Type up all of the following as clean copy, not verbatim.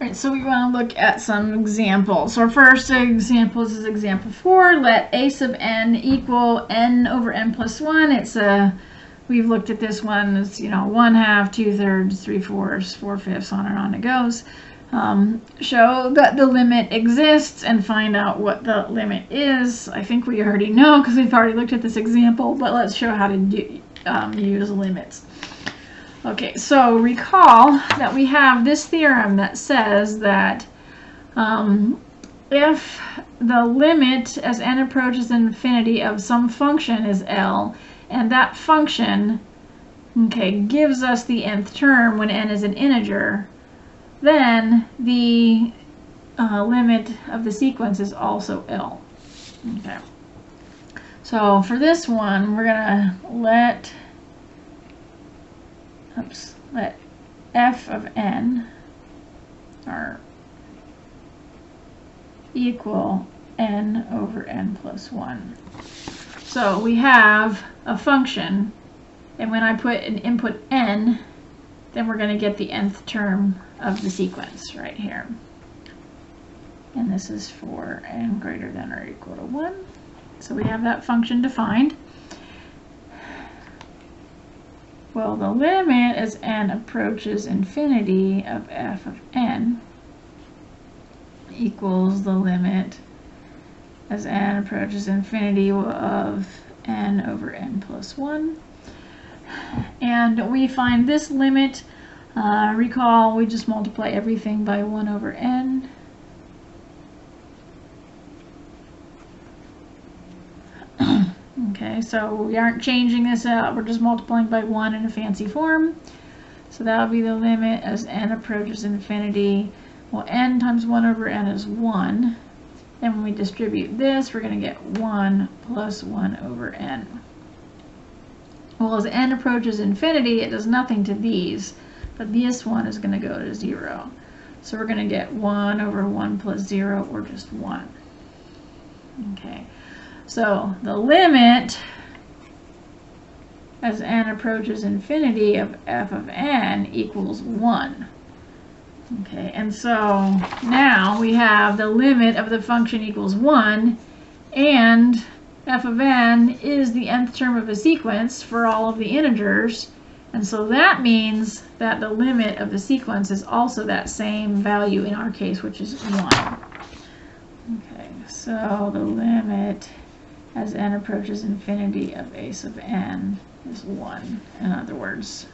Alright, so we want to look at some examples. So our first example is example 4. Let a sub n equal n over n plus 1. It's we've looked at this one as, 1/2, 2/3, 3/4, 4/5, on and on it goes. Show that the limit exists and find out what the limit is. I think we already know because we've already looked at this example, but let's show how to use limits. Okay, so recall that we have this theorem that says that if the limit as n approaches infinity of some function is L, and that function, gives us the nth term when n is an integer, then the limit of the sequence is also L. Okay. So for this one, we're going to let f of n equal n over n plus 1. So we have a function, and when I put an input n, then we're going to get the nth term of the sequence right here. And this is for n greater than or equal to 1. So we have that function defined. Well, the limit as n approaches infinity of f of n equals the limit as n approaches infinity of n over n plus 1. And we find this limit, recall we just multiply everything by 1 over n. Okay, so we aren't changing this out, we're just multiplying by 1 in a fancy form. So that will be the limit as n approaches infinity. Well, n times 1 over n is 1. And when we distribute this, we're going to get 1 plus 1 over n. Well, as n approaches infinity, it does nothing to these, but this one is going to go to 0. So we're going to get 1 over 1 plus 0, or just 1. Okay. So the limit as n approaches infinity of f of n equals 1. Okay, and so now we have the limit of the function equals 1, and f of n is the nth term of a sequence for all of the integers, and so that means that the limit of the sequence is also that same value in our case, which is 1. Okay, so the limit as n approaches infinity of a sub n is 1. In other words,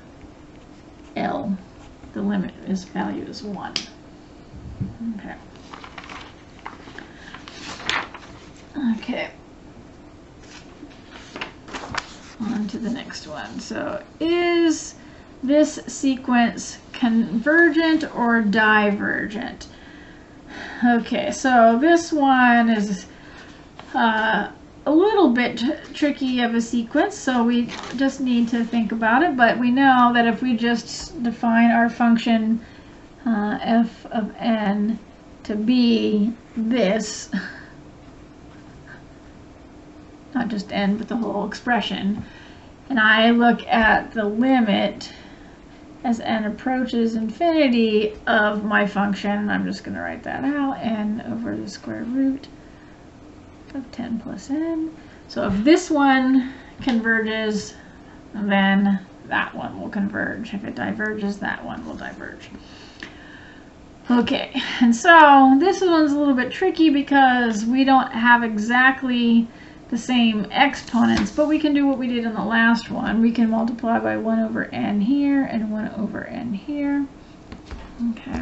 L, the limit is value is 1. Okay. Okay. On to the next one. So is this sequence convergent or divergent? Okay, so this one is a little bit tricky of a sequence, so we just need to think about it, but we know that if we just define our function f of n to be this, not just n but the whole expression, and I look at the limit as n approaches infinity of my function, I'm just going to write that out, n over the square root of 10 plus n. So if this one converges, then that one will converge. If it diverges, that one will diverge. Okay, and so this one's a little bit tricky because we don't have exactly the same exponents, but we can do what we did in the last one. We can multiply by 1 over n here and 1 over n here. Okay.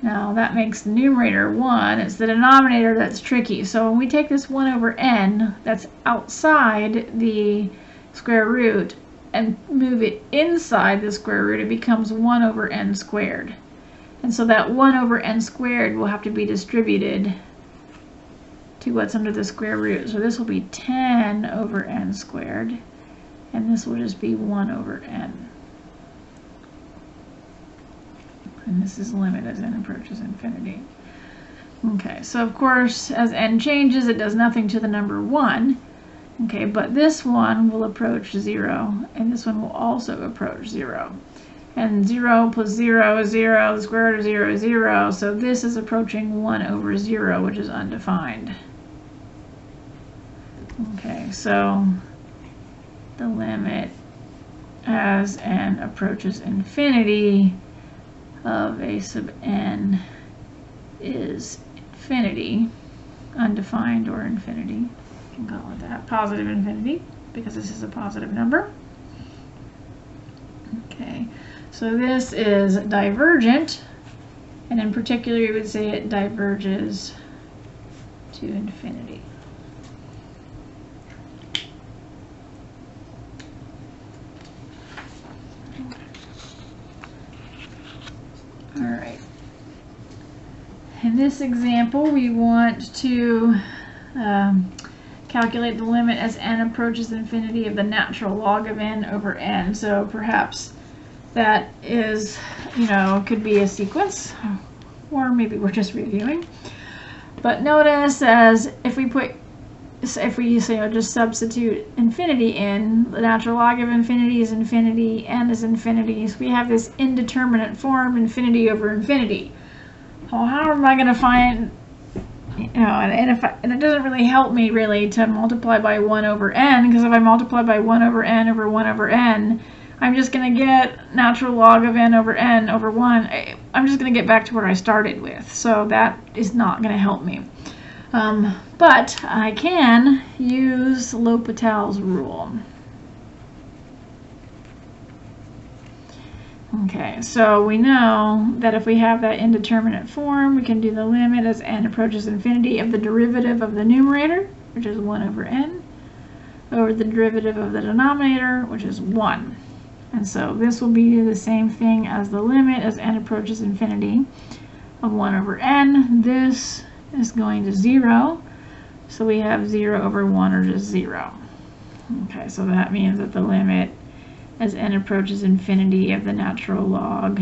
Now that makes the numerator 1. It's the denominator that's tricky. So when we take this 1 over n that's outside the square root and move it inside the square root, it becomes 1 over n squared. And so that 1 over n squared will have to be distributed to what's under the square root. So this will be 10 over n squared, and this will just be 1 over n. And this is the limit as n approaches infinity. Okay, so of course, as n changes, it does nothing to the number 1. Okay, but this one will approach 0, and this one will also approach 0. And 0 plus 0 is 0, the square root of 0 is 0, so this is approaching 1 over 0, which is undefined. Okay, so the limit as n approaches infinity of a sub n is infinity, undefined or infinity. You can call it that, positive infinity, because this is a positive number. Okay, so this is divergent, and in particular you would say it diverges to infinity. All right. In this example, we want to calculate the limit as n approaches infinity of the natural log of n over n. So perhaps that is, could be a sequence, or maybe we're just reviewing. But notice as if we just substitute infinity in, the natural log of infinity is infinity, n is infinity, so we have this indeterminate form, infinity over infinity. Well, how am I going to find, and it doesn't really help me really to multiply by 1 over n, because if I multiply by 1 over n over 1 over n, I'm just going to get natural log of n over 1. I'm just going to get back to where I started with, so that is not going to help me. But I can use L'Hopital's rule. Okay, so we know that if we have that indeterminate form, we can do the limit as n approaches infinity of the derivative of the numerator, which is 1 over n, over the derivative of the denominator, which is 1. And so this will be the same thing as the limit as n approaches infinity of 1 over n. This is going to 0, so we have 0 over 1, or just 0. Okay, so that means that the limit as n approaches infinity of the natural log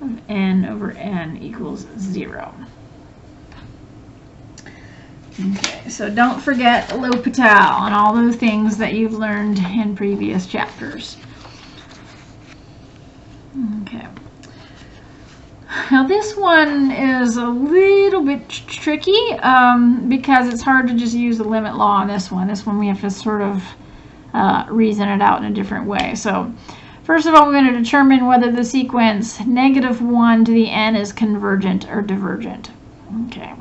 of n over n equals 0. Okay, so don't forget L'Hopital and all those things that you've learned in previous chapters. Okay. Now this one is a little bit tricky because it's hard to just use the limit law on this one. This one we have to sort of reason it out in a different way. So first of all, we're going to determine whether the sequence -1 to the n is convergent or divergent. Okay,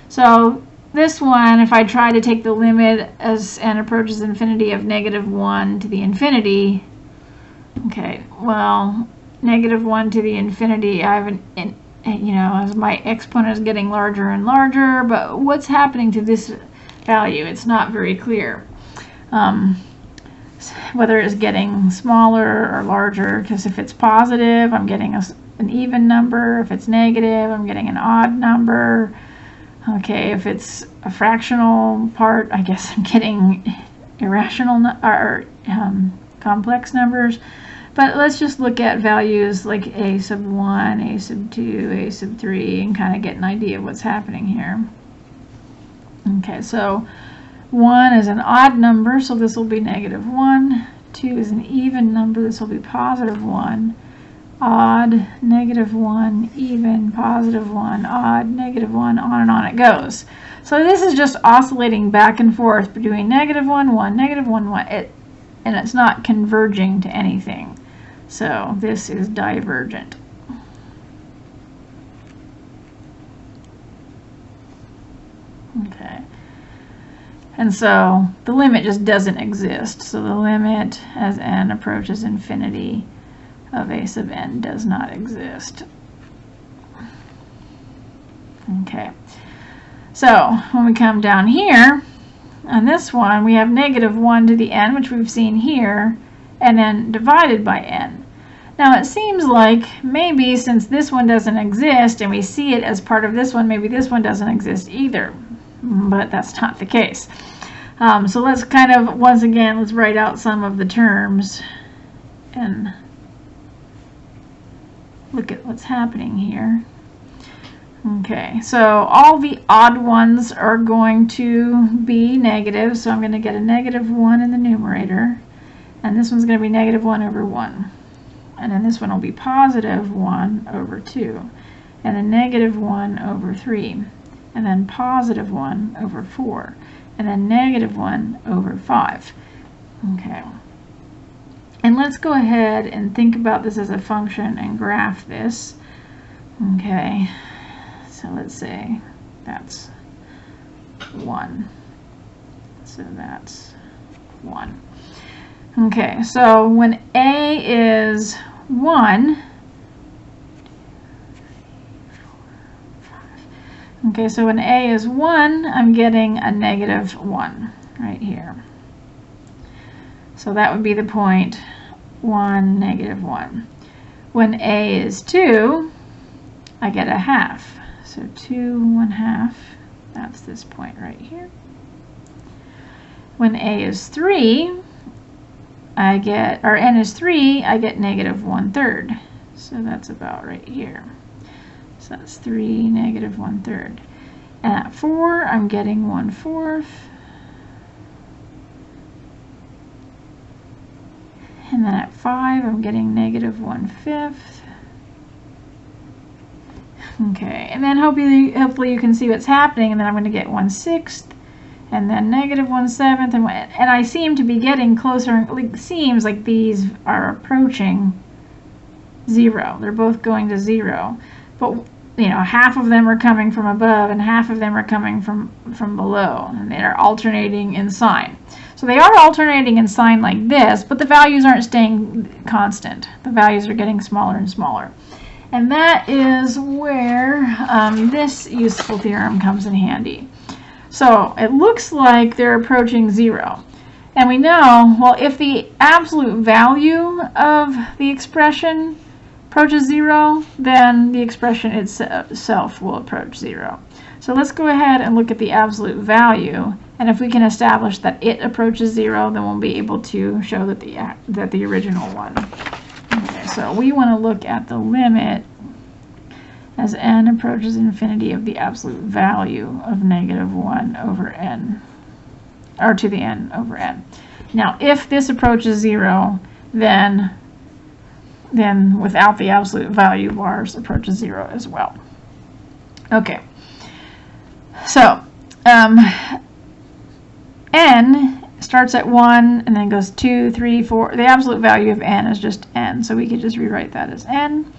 so this one, if I try to take the limit as n approaches infinity of -1 to the infinity, okay, well, -1 to the infinity, I have as my exponent is getting larger and larger, but what's happening to this value? It's not very clear. Whether it's getting smaller or larger, because if it's positive, I'm getting an even number. If it's negative, I'm getting an odd number. Okay, if it's a fractional part, I guess I'm getting irrational or complex numbers. But let's just look at values like a sub 1, a sub 2, a sub 3, and kind of get an idea of what's happening here. Okay, so 1 is an odd number, so this will be -1. 2 is an even number, this will be +1. Odd, -1, even, +1, odd, -1, on and on it goes. So this is just oscillating back and forth between -1, 1, -1, 1, and it's not converging to anything. So this is divergent. Okay. And so the limit just doesn't exist. So the limit as n approaches infinity of a sub n does not exist. Okay. So when we come down here, on this one, we have -1 to the n, which we've seen here, and then divided by n. Now it seems like maybe since this one doesn't exist and we see it as part of this one, maybe this one doesn't exist either. But that's not the case. So let's kind of, once again, let's write out some of the terms and look at what's happening here. Okay, so all the odd ones are going to be negative, so I'm going to get a -1 in the numerator, and this one's going to be -1 over 1. and then this one will be positive 1 over 2, and a negative 1 over 3, and then positive 1 over 4, and then negative 1 over 5. Okay. And let's go ahead and think about this as a function and graph this. Okay. So let's say that's 1. So that's 1. Okay, so when A is 1, okay, so when A is 1, I'm getting a negative 1 right here. So that would be the point 1, negative 1. When A is 2, I get a half. So 2, 1/2, that's this point right here. When A is 3, I get, or N is 3, I get negative 1/3. So that's about right here. So that's 3, negative 1/3. And at 4, I'm getting 1/4. And then at 5, I'm getting negative 1/5. Okay, and then hopefully you can see what's happening, and then I'm going to get 1/6, and then negative 1/7, and I seem to be getting closer. It seems like these are approaching 0. They're both going to 0, but you know, half of them are coming from above, and half of them are coming from below, and they are alternating in sign. So they are alternating in sign like this, but the values aren't staying constant. The values are getting smaller and smaller. And that is where this useful theorem comes in handy. So it looks like they're approaching 0. And we know, well, if the absolute value of the expression approaches 0, then the expression itself will approach 0. So let's go ahead and look at the absolute value. And if we can establish that it approaches 0, then we'll be able to show that the original one. Okay, so we want to look at the limit as n approaches infinity of the absolute value of negative 1 over n, or to the n over n. Now, if this approaches 0, then without the absolute value, bars approaches 0 as well. Okay, so n starts at 1 and then goes 2, 3, 4. The absolute value of n is just n, so we could just rewrite that as n.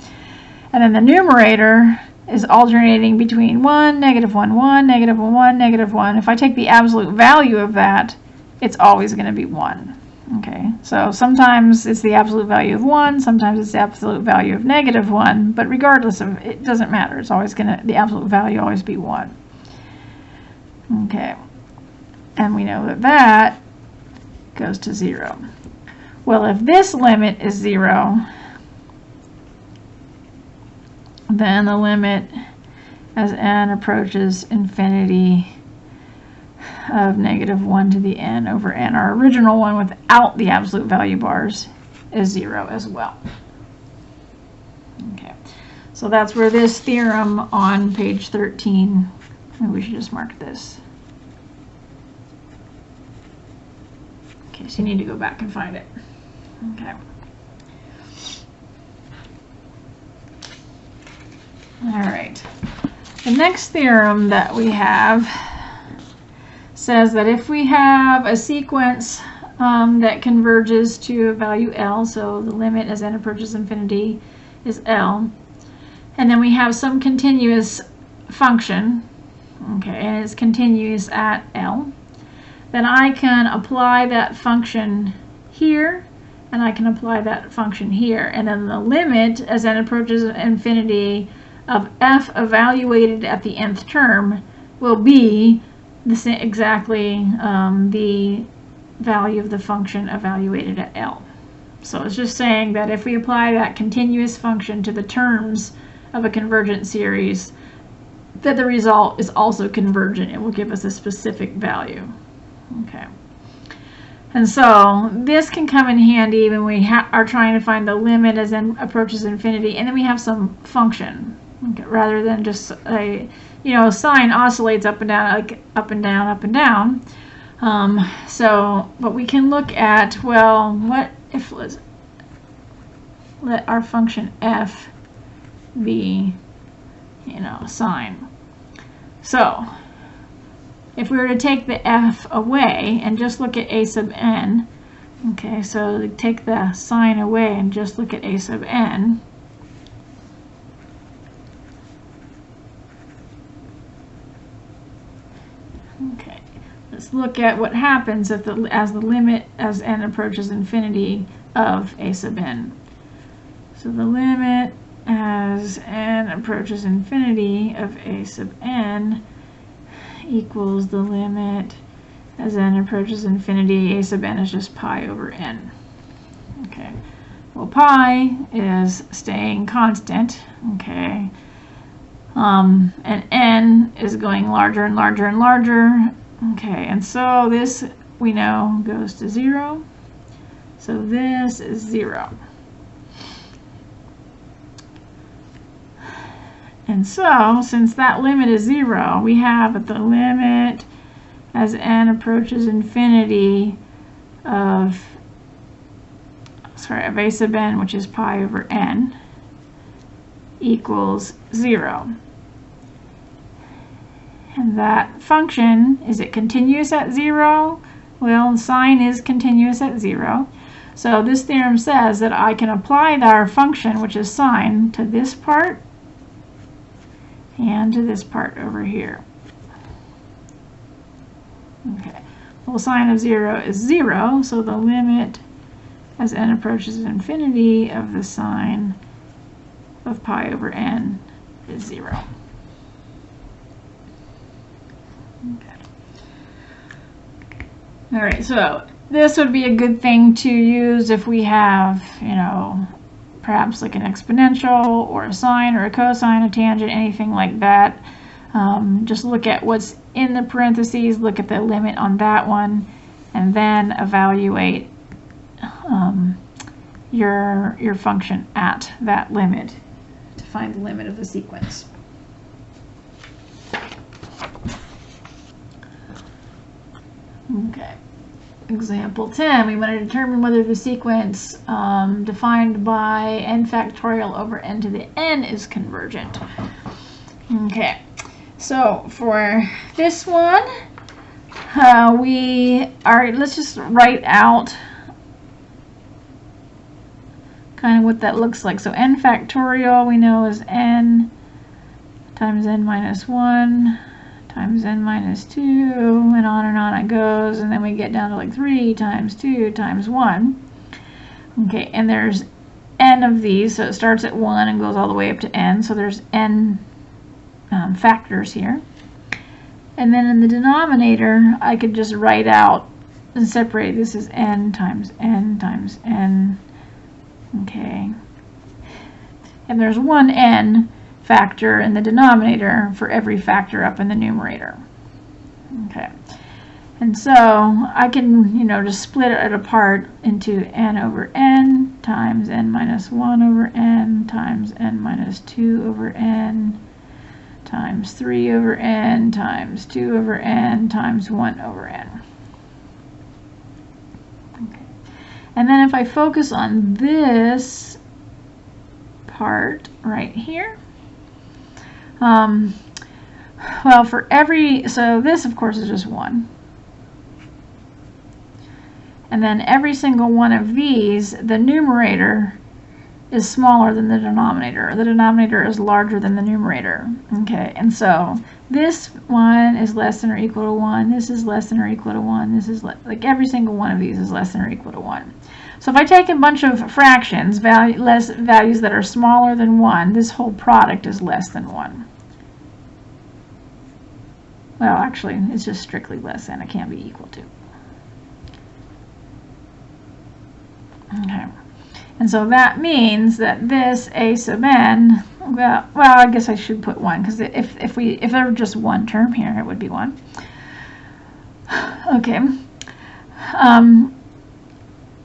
And then the numerator is alternating between 1, negative 1, 1, negative 1, 1, negative 1. If I take the absolute value of that, it's always going to be 1. Okay, so sometimes it's the absolute value of 1, sometimes it's the absolute value of negative 1, but regardless of, it doesn't matter. It's always going to, the absolute value always be 1. Okay, and we know that that goes to 0. Well, if this limit is 0, then the limit as n approaches infinity of negative 1 to the n over n, our original one without the absolute value bars, is 0 as well. Okay, so that's where this theorem on page 13, maybe we should just mark this. Okay, so you need to go back and find it. Okay. All right. The next theorem that we have says that if we have a sequence that converges to a value L, so the limit as n approaches infinity is L, and then we have some continuous function, okay, and it's continuous at L, then I can apply that function here, and I can apply that function here, and then the limit as n approaches infinity of f evaluated at the nth term will be exactly the value of the function evaluated at L. So it's just saying that if we apply that continuous function to the terms of a convergent series, that the result is also convergent. It will give us a specific value. Okay. And so this can come in handy when we are trying to find the limit as n approaches infinity, and then we have some function, okay, rather than just a, you know, sine oscillates up and down, like up and down, up and down. But we can look at, well, what if, let our function f be, sine. So if we were to take the f away and just look at a sub n, okay, so take the sine away and just look at a sub n, okay, let's look at what happens if as the limit as n approaches infinity of a sub n. So the limit as n approaches infinity of a sub n equals the limit as n approaches infinity. A sub n is just pi over n. Okay. Well, pi is staying constant. Okay. And n is going larger and larger and larger. Okay. And so this, we know, goes to 0. So this is 0. And so, since that limit is 0, we have at the limit as n approaches infinity of a sub n, which is pi over n, equals 0. And that function, is it continuous at 0? Well, sine is continuous at 0. So this theorem says that I can apply our function, which is sine, to this part and to this part over here. Okay. Well, sine of 0 is 0, so the limit as n approaches infinity of the sine of pi over n is 0. Okay. All right, so this would be a good thing to use if we have, perhaps like an exponential or a sine or a cosine, a tangent, anything like that. Just look at what's in the parentheses, look at the limit on that one, and then evaluate your function at that limit to find the limit of the sequence. Okay. Example 10, we want to determine whether the sequence defined by n factorial over n to the n is convergent. Okay, so for this one, let's just write out kind of what that looks like. So n factorial we know is n times n minus 1 times n minus 2, and on it goes, and then we get down to like 3 times 2 times 1. Okay, and there's n of these, so it starts at 1 and goes all the way up to n, so there's n factors here. And then in the denominator, I could just write out and separate this as n times n times n. Okay, and there's one n factor in the denominator for every factor up in the numerator. Okay, and so I can, just split it apart into n over n times n minus 1 over n times n minus 2 over n times 3 over n times 2 over n times 1 over n. Okay, and then if I focus on this part right here, well, for so this of course is just 1. And then every single one of these, the numerator is smaller than the denominator. The denominator is larger than the numerator. Okay, and so this one is less than or equal to 1. This is less than or equal to 1. This is like every single one of these is less than or equal to 1. So if I take a bunch of fractions, values that are smaller than 1, this whole product is less than 1. Well, actually, it's just strictly less than. It can't be equal to. Okay. And so that means that this a sub n, well, I guess I should put 1, because if there were just one term here, it would be 1. Okay.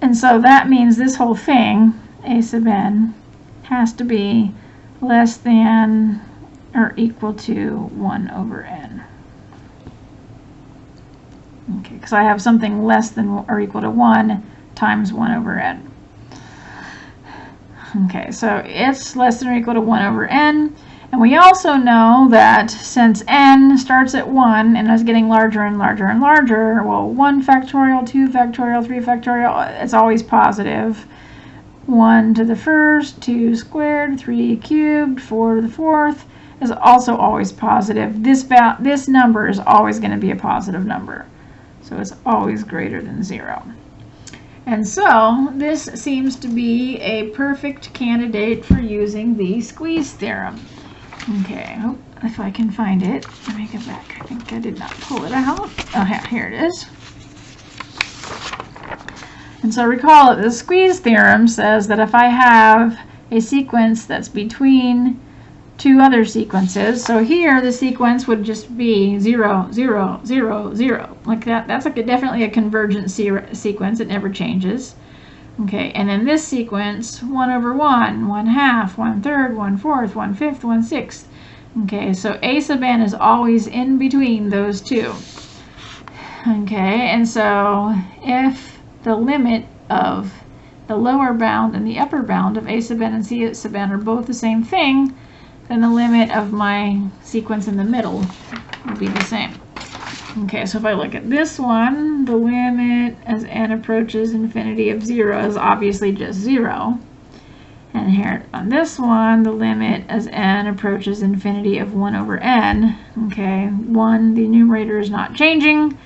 And so that means this whole thing, a sub n, has to be less than or equal to 1 over n. Okay, because I have something less than or equal to 1 times 1 over n. Okay, so it's less than or equal to 1 over n. And we also know that since n starts at 1 and is getting larger and larger and larger, well, 1 factorial, 2 factorial, 3 factorial, it's always positive. 1 to the first, 2 squared, 3 cubed, 4 to the fourth is also always positive. This number is always going to be a positive number. So it's always greater than 0. And so this seems to be a perfect candidate for using the squeeze theorem. Okay, if I can find it, let me get back. I think I did not pull it out. Oh, yeah, here it is. And so recall that the squeeze theorem says that if I have a sequence that's between two other sequences, so here the sequence would just be 0, 0, 0, 0, like that. That's like definitely a convergent sequence. It never changes. Okay, and in this sequence, 1 over 1, 1 half, 1 third, 1 fourth, 1 fifth, 1 sixth. Okay, so a sub n is always in between those two. Okay, and so if the limit of the lower bound and the upper bound of a sub n and c sub n are both the same thing, then the limit of my sequence in the middle will be the same. Okay, so if I look at this one, the limit as n approaches infinity of 0 is obviously just 0. And here on this one, the limit as n approaches infinity of 1 over n. Okay, 1, the numerator is not changing,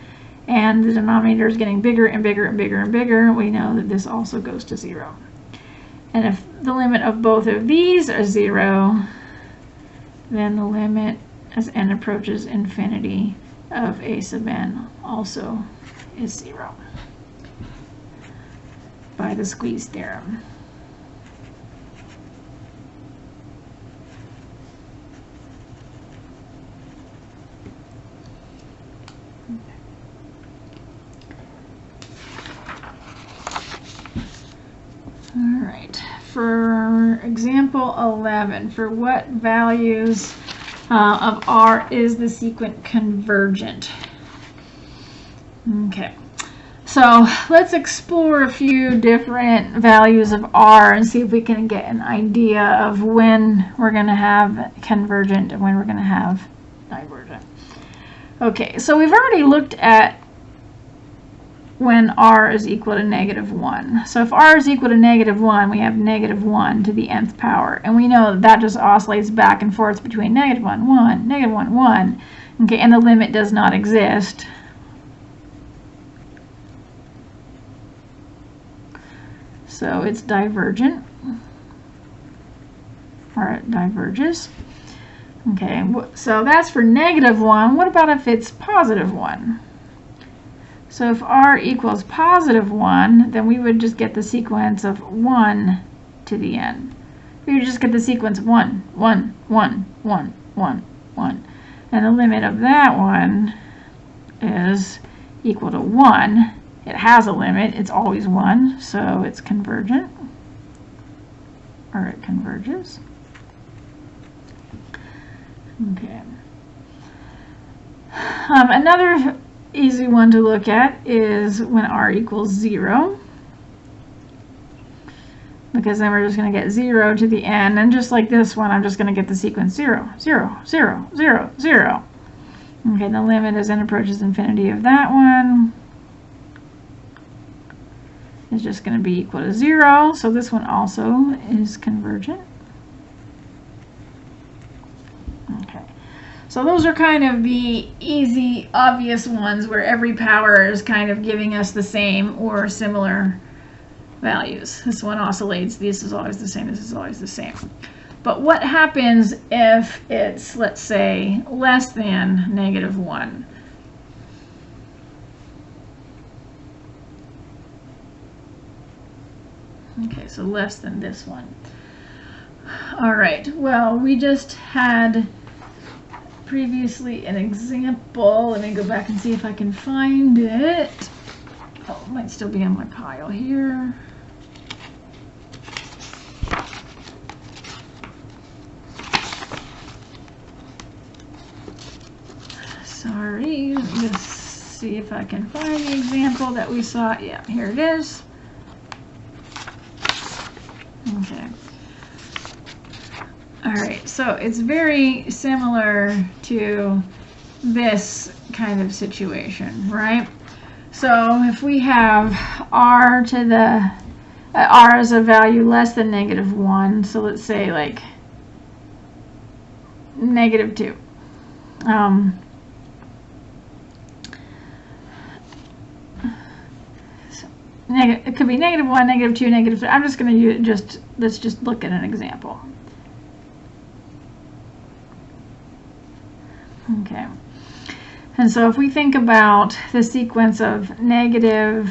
and the denominator is getting bigger and bigger and bigger and bigger. We know that this also goes to 0. And if the limit of both of these are 0, then the limit as n approaches infinity of a sub n also is 0 by the squeeze theorem. All right, for example 11, for what values of R is the sequence convergent? Okay, so let's explore a few different values of R and see if we can get an idea of when we're going to have convergent and when we're going to have divergent. Okay, so we've already looked at when R is equal to -1. So if R is equal to -1, we have -1 to the nth power. And we know that just oscillates back and forth between -1, 1, -1, 1. Okay, and the limit does not exist. So it's divergent, or it diverges. Okay, so that's for -1. What about if it's +1? So if R equals +1, then we would just get the sequence of 1 to the n. We would just get the sequence 1, 1, 1, 1, 1, 1. And the limit of that one is equal to 1. It has a limit. It's always 1, so it's convergent, or it converges. Okay. Another easy one to look at is when R equals 0, because then we're just going to get 0 to the n, and just like this one, I'm just going to get the sequence 0, 0, 0, 0, 0. Okay, the limit as n approaches infinity of that one is just going to be equal to 0, so this one also is convergent. Okay. So those are kind of the easy, obvious ones where every power is kind of giving us the same or similar values. This one oscillates, this is always the same, this is always the same. But what happens if it's, let's say, less than -1? Okay, so less than this one. All right, well, we just had previously an example. Let me go back and see if I can find it. Oh, it might still be on my pile here. Sorry, let me just see if I can find the example that we saw. Yeah, here it is. Okay. All right, so it's very similar to this kind of situation, right? So if we have r to the r is a value less than -1, so let's say like -2. It could be -1, -2, -3. I'm just going to use let's just look at an example. Okay. And so if we think about the sequence of -2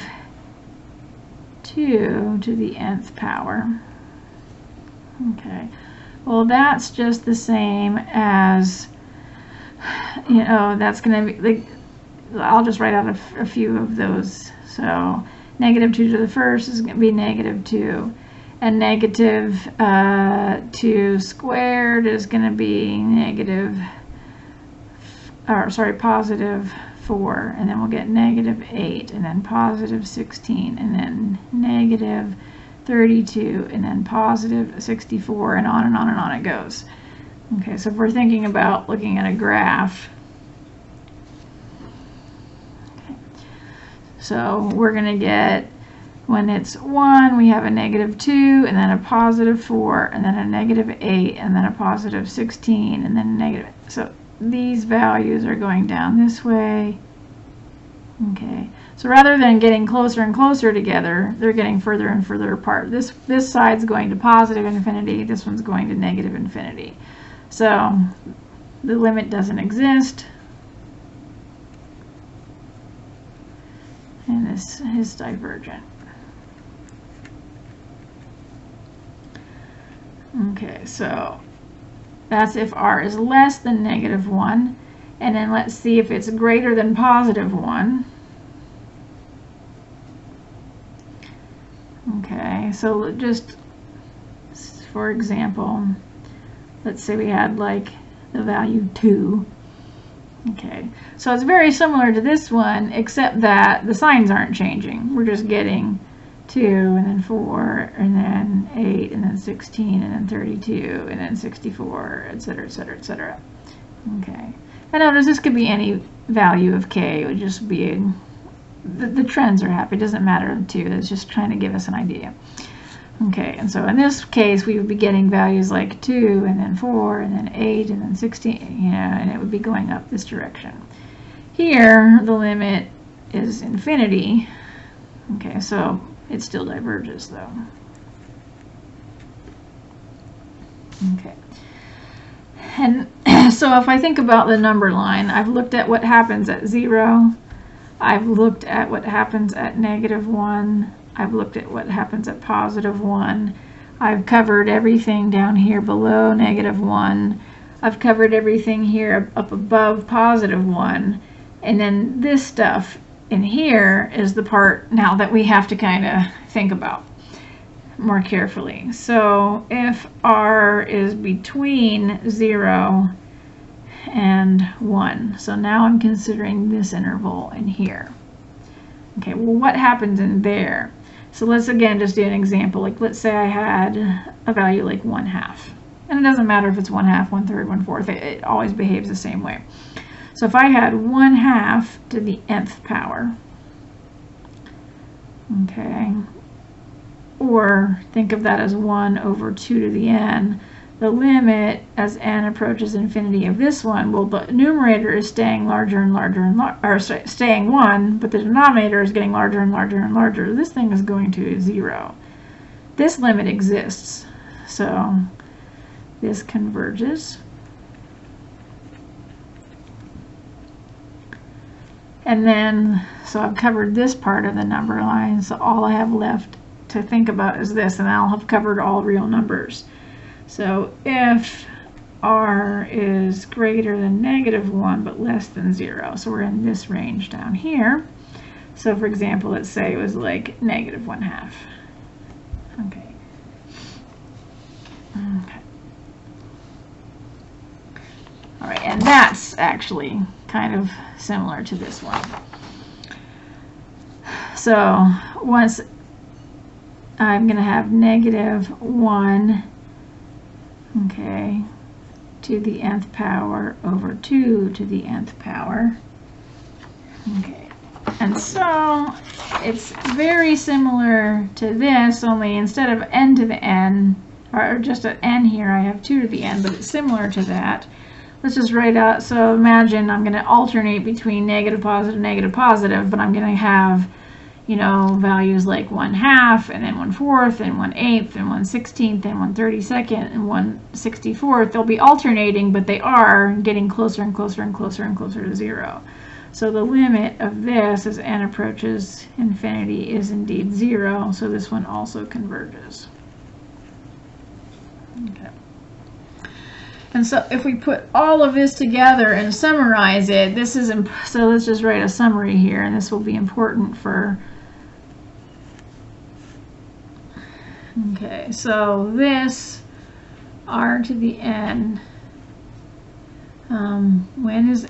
to the nth power, okay, well that's just the same as, you know, that's going to be, like, I'll just write out a few of those. So -2 to the first is going to be -2, and -2 squared is going to be +4, and then we'll get -8, and then +16, and then -32, and then +64, and on and on and on it goes. Okay, so if we're thinking about looking at a graph, okay, so we're going to get, when it's 1, we have a -2, and then a +4, and then a -8, and then a +16, and then negative. So these values are going down this way. Okay, so rather than getting closer and closer together, they're getting further and further apart. This side's going to positive infinity, this one's going to negative infinity. So the limit doesn't exist, and this is divergent. Okay, so that's if r is less than -1, and then let's see if it's greater than +1. Okay, so just for example, let's say we had like the value 2. Okay, so it's very similar to this one, except that the signs aren't changing. We're just getting 2, and then 4, and then 8, and then 16, and then 32, and then 64, etc., etc., etc. Okay, and notice this could be any value of k. It would just be the trends are happy. It doesn't matter too. It's just trying to give us an idea. Okay, and so in this case, we would be getting values like 2, and then 4, and then 8, and then 16, you know, and it would be going up this direction. Here, the limit is infinity. Okay, so it still diverges though. Okay. And so if I think about the number line, I've looked at what happens at 0. I've looked at what happens at -1. I've looked at what happens at +1. I've covered everything down here below -1. I've covered everything here up above +1. And then this stuff in here is the part now that we have to kind of think about more carefully. So if r is between 0 and 1, so now I'm considering this interval in here. Okay, well, what happens in there? So let's again just do an example. Like, let's say I had a value like 1/2, and it doesn't matter if it's 1/2, 1/3, 1/4, it always behaves the same way. So if I had 1/2 to the nth power, okay, or think of that as 1 over 2 to the n, the limit as n approaches infinity of this one, well, the numerator is staying larger and larger and or staying 1, but the denominator is getting larger and larger and larger. This thing is going to 0. This limit exists, so this converges. And then, so I've covered this part of the number line, so all I have left to think about is this, and I'll have covered all real numbers. So if r is greater than -1 but less than 0, so we're in this range down here. So for example, let's say it was like -1/2. Okay. Okay. All right, and that's actually kind of similar to this one. So once I'm going to have -1, okay, to the nth power over 2 to the nth power. Okay, and so it's very similar to this, only instead of n to the n, or just an n here, I have 2 to the n, but it's similar to that. Let's just write out, so imagine I'm going to alternate between negative, positive, but I'm going to have, you know, values like 1/2, and then 1/4, and 1/8, and 1/16, and 1/32, and 1/64. They'll be alternating, but they are getting closer and closer and closer and closer to 0. So the limit of this as n approaches infinity is indeed 0, so this one also converges. Okay. And so if we put all of this together and summarize it, this is, so let's just write a summary here, and this will be important for, okay, so this r to the n,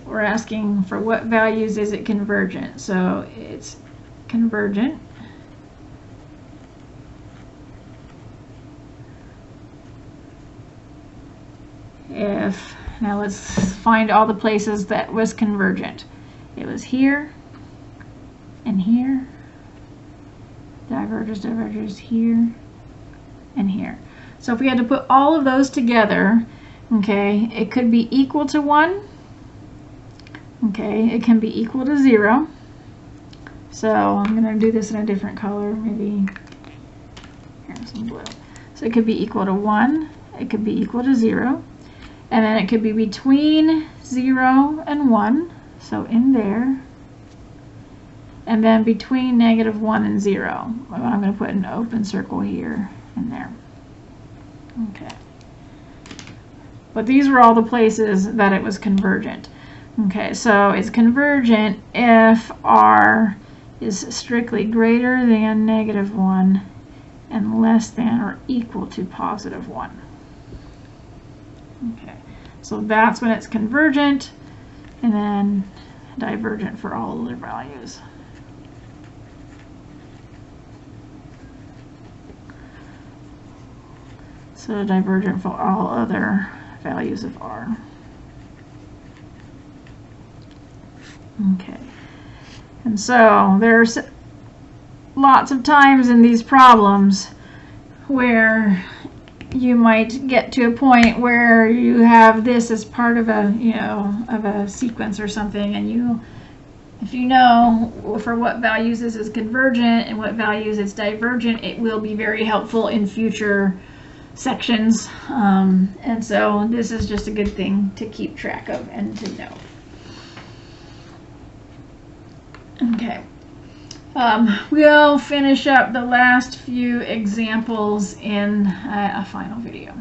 we're asking for what values is it convergent. So it's convergent if, now let's find all the places that was convergent. It was here and here, diverges here and here. So if we had to put all of those together, okay, it could be equal to 1, okay, it can be equal to 0. So I'm going to do this in a different color, maybe here's some blue. So it could be equal to 1, it could be equal to 0, and then it could be between 0 and 1, so in there, and then between -1 and 0. I'm going to put an open circle here and there. Okay. But these were all the places that it was convergent. Okay, so it's convergent if r is strictly greater than -1 and less than or equal to +1. Okay, so that's when it's convergent, and then divergent for all other values. So divergent for all other values of r. Okay, and so there's lots of times in these problems where you might get to a point where you have this as part of a, you know, of a sequence or something, and you, if you know for what values this is convergent and what values it's divergent, it will be very helpful in future sections, and so this is just a good thing to keep track of and to know. Okay, we'll finish up the last few examples in a final video.